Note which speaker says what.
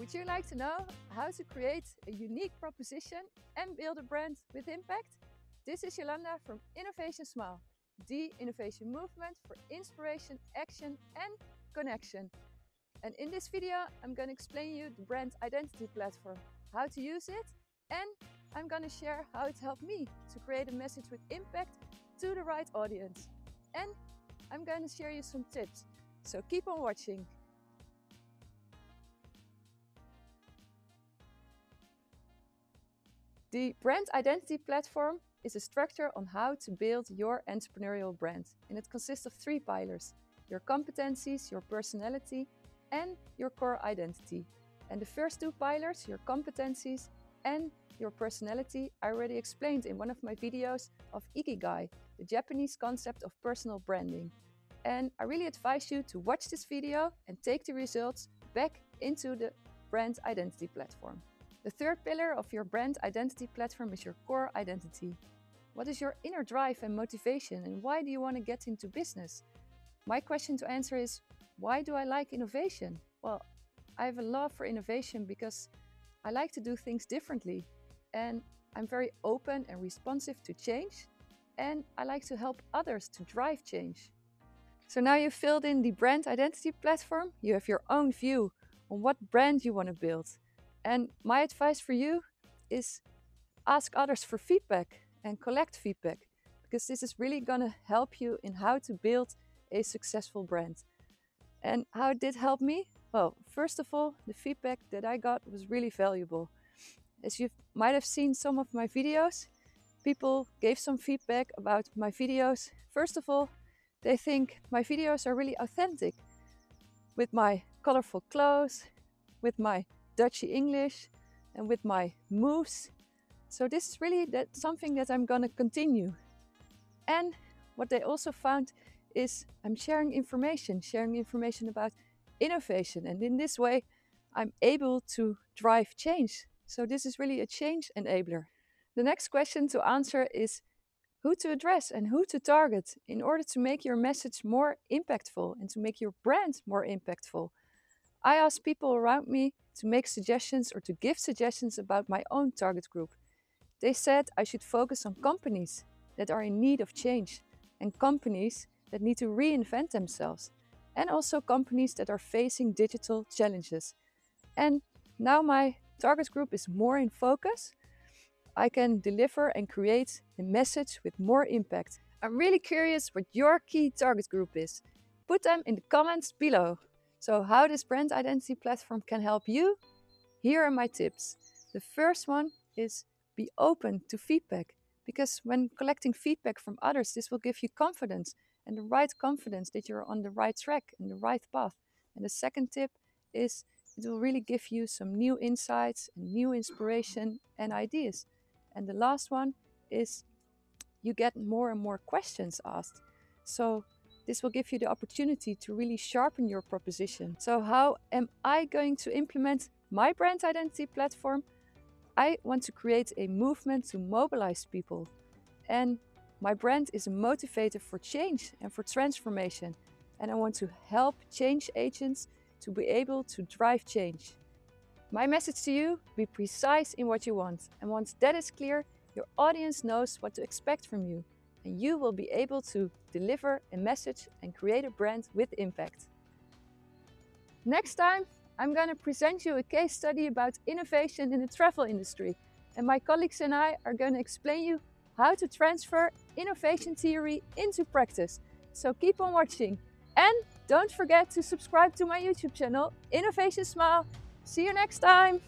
Speaker 1: Would you like to know how to create a unique proposition and build a brand with impact? This is Jolanda from Innovation Smile, the innovation movement for inspiration, action and connection. And in this video, I'm going to explain you the brand identity platform, how to use it, and I'm going to share how it helped me to create a message with impact to the right audience. And I'm going to share you some tips, so keep on watching. The brand identity platform is a structure on how to build your entrepreneurial brand, and it consists of 3 pillars: your competencies, your personality, and your core identity. And the first 2 pillars, your competencies and your personality, I already explained in one of my videos of Ikigai, the Japanese concept of personal branding. And I really advise you to watch this video and take the results back into the brand identity platform. The third pillar of your brand identity platform is your core identity. What is your inner drive and motivation, and why do you want to get into business? My question to answer is, why do I like innovation? Well, I have a love for innovation because I like to do things differently, and I'm very open and responsive to change, and I like to help others to drive change. So now you've filled in the brand identity platform, you have your own view on what brand you want to build. And my advice for you is ask others for feedback and collect feedback, because this is really going to help you in how to build a successful brand. And how it did help me? Well, first of all, the feedback that I got was really valuable. As you might have seen some of my videos, people gave some feedback about my videos. First of all, they think my videos are really authentic, with my colorful clothes, with my Dutchy English, and with my moves. So this is really something that I'm gonna continue. And what they also found is I'm sharing information about innovation, and in this way I'm able to drive change. So this is really a change enabler. The next question to answer is who to address and who to target in order to make your message more impactful and to make your brand more impactful. I asked people around me to make suggestions or to give suggestions about my own target group. They said I should focus on companies that are in need of change and companies that need to reinvent themselves, and also companies that are facing digital challenges. And now my target group is more in focus. I can deliver and create a message with more impact. I'm really curious what your key target group is. Put them in the comments below. So how this brand identity platform can help you? Here are my tips. The first one is be open to feedback, because when collecting feedback from others, this will give you confidence, and the right confidence that you're on the right track and the right path. And the second tip is it will really give you some new insights and new inspiration and ideas. And the last one is you get more and more questions asked. So this will give you the opportunity to really sharpen your proposition. So how am I going to implement my brand identity platform? I want to create a movement to mobilize people. And my brand is a motivator for change and for transformation. And I want to help change agents to be able to drive change. My message to you, be precise in what you want. And once that is clear, your audience knows what to expect from you. And you will be able to deliver a message and create a brand with impact. Next time, I'm going to present you a case study about innovation in the travel industry. And my colleagues and I are going to explain you how to transfer innovation theory into practice. So keep on watching. And don't forget to subscribe to my YouTube channel, Innovation Smile. See you next time!